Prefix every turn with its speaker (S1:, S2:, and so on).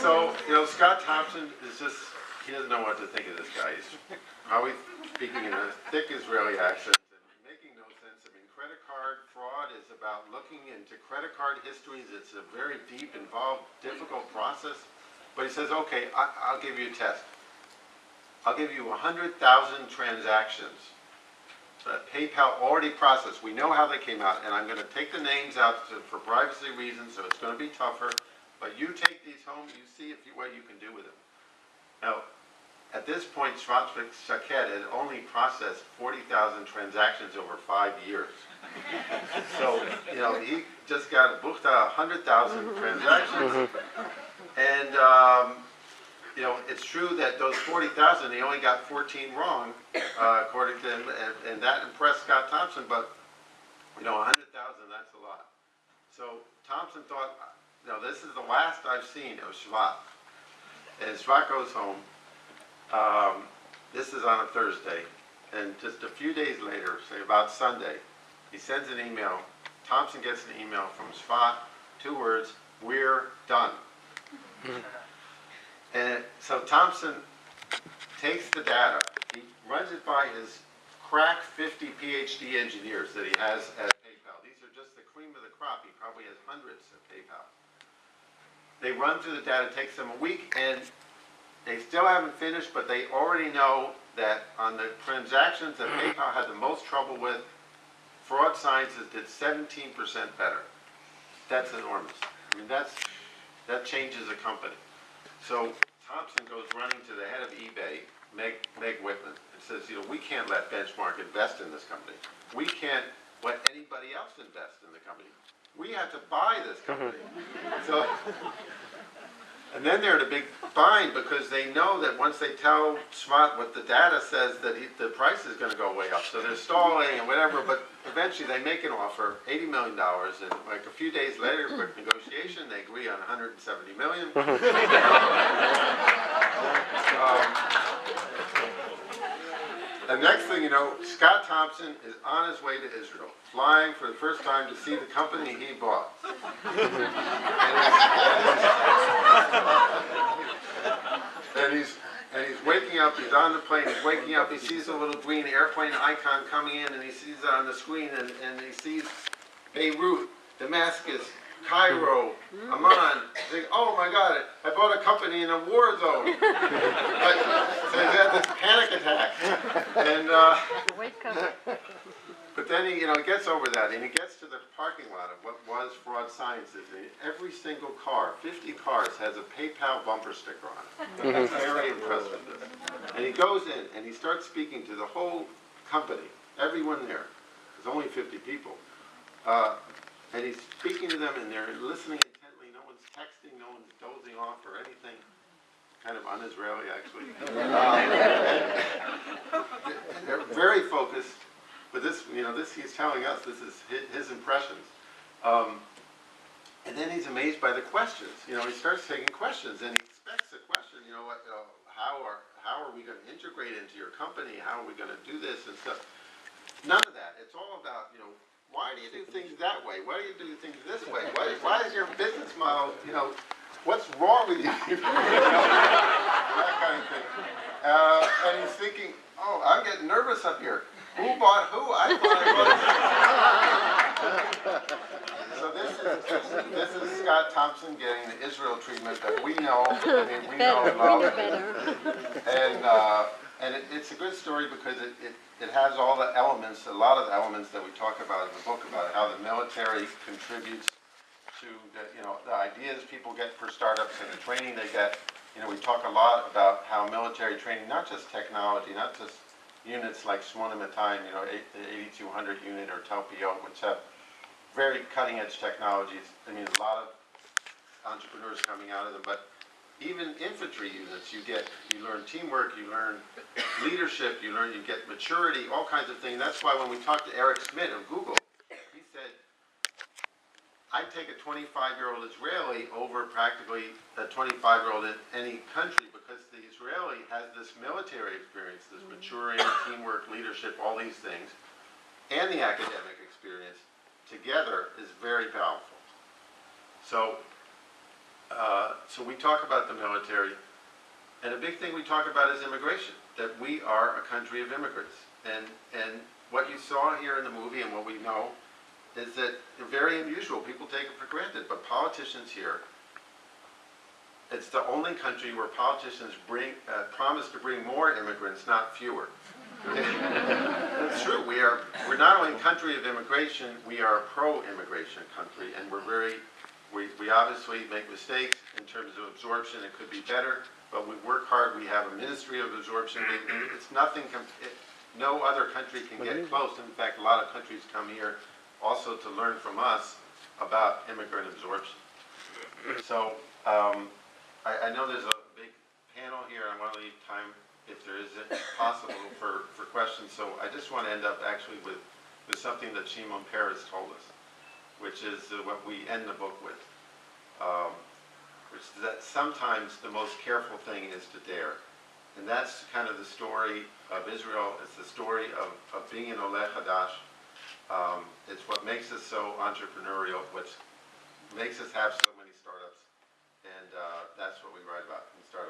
S1: So, Scott Thompson is just, he doesn't know what to think of this guy. He's probably speaking in a thick Israeli accent and making no sense. I mean, credit card fraud is about looking into credit card histories. It's a very deep, involved, difficult process. But he says, okay, I'll give you a test. I'll give you 100,000 transactions that PayPal already processed. We know how they came out, and I'm going to take the names out for privacy reasons, so it's going to be tougher. But you take these home, you see what you can do with them. Now, at this point, Shvat Shaked had only processed 40,000 transactions over 5 years. So, he just got booked 100,000 transactions. And, it's true that those 40,000, he only got 14 wrong, according to him, and that impressed Scott Thompson, but, 100,000, that's a lot. So Thompson thought, this is the last I've seen of Shvat. And Shvat goes home. This is on a Thursday, and just a few days later, say about Sunday, he sends an email. Thompson gets an email from Shvat, 2 words, "We're done." And so Thompson takes the data, he runs it by his crack 50 PhD engineers that he has at PayPal. These are just the cream of the crop. He probably has hundreds at PayPal. They run through the data, it takes them a week, and they still haven't finished, but they already know that on the transactions that PayPal had the most trouble with, Fraud Sciences did 17% better. That's enormous. I mean, that changes a company. So Thompson goes running to the head of eBay, Meg Whitman, and says, we can't let Benchmark invest in this company. We can't let anybody else invest in the company. We have to buy this company. So, and then they're in a big bind because they know that once they tell Shvat what the data says, that the price is going to go way up. So they're stalling and whatever, but eventually they make an offer, $80 million, and like a few days later, quick negotiation, they agree on $170 million. The next thing you know, Scott Thompson is on his way to Israel, flying for the first time to see the company he bought. And he's waking up, he's on the plane, he's waking up, he sees a little green airplane icon coming in, and he sees it on the screen, and he sees Beirut, Damascus, Cairo, Amman. He's like, oh my God, I bought a company in a war zone. So he had this panic attack. And, but then he gets over that, and he gets to the parking lot of what was Fraud Sciences. And every single car, 50 cars, has a PayPal bumper sticker on it. I'm very impressed with this. And he goes in, and he starts speaking to the whole company, everyone there. There's only 50 people. And he's speaking to them, and they're listening intently. No one's texting, no one's dozing off or anything. Kind of un-Israeli, actually. They're very focused. But this he's telling us, this is his impressions. And then he's amazed by the questions. He starts taking questions, and he expects a question. How are we going to integrate into your company? How are we going to do this and stuff? None of that. It's all about, why do you do things that way? Why do you do things this way? Why is your business model, what's wrong with you? That kind of thing. And he's thinking, oh, I'm getting nervous up here. Who bought who? I bought. So this is Scott Thompson getting the Israel treatment that we know. I mean, we know and love. And it's a good story because it has all the elements, a lot of the elements that we talk about in the book about how the military contributes to the ideas people get for startups and the training they get. We talk a lot about how military training, not just technology, not just units like Shmona Matayim, the 8200 unit or Talpiot, which have very cutting-edge technologies. I mean, a lot of entrepreneurs coming out of them, but even infantry units, you learn teamwork, you learn leadership, you get maturity, all kinds of things. That's why when we talked to Eric Schmidt of Google, he said, I'd take a 25-year-old Israeli over practically a 25-year-old in any country because the Israeli has this military experience, this maturing, teamwork, leadership, all these things, and the academic experience together is very powerful. So So we talk about the military, and a big thing we talk about is immigration, that we are a country of immigrants. And what you saw here in the movie and what we know is that they're very unusual. People take it for granted, but politicians here, it's the only country where politicians promise to bring more immigrants, not fewer. It's true. We're not only a country of immigration, we are a pro-immigration country, and we obviously make mistakes in terms of absorption. It could be better, but we work hard. We have a ministry of absorption. It's nothing. No other country can get close. In fact, a lot of countries come here also to learn from us about immigrant absorption. So I know there's a big panel here. I want to leave time, if there is possible, for questions. So I just want to end up actually with something that Shimon Peres told us, which is what we end the book with, which is that sometimes the most careful thing is to dare. And that's kind of the story of Israel. It's the story of being an Oleh Hadash. It's what makes us so entrepreneurial, what makes us have so many startups. And that's what we write about in Startup.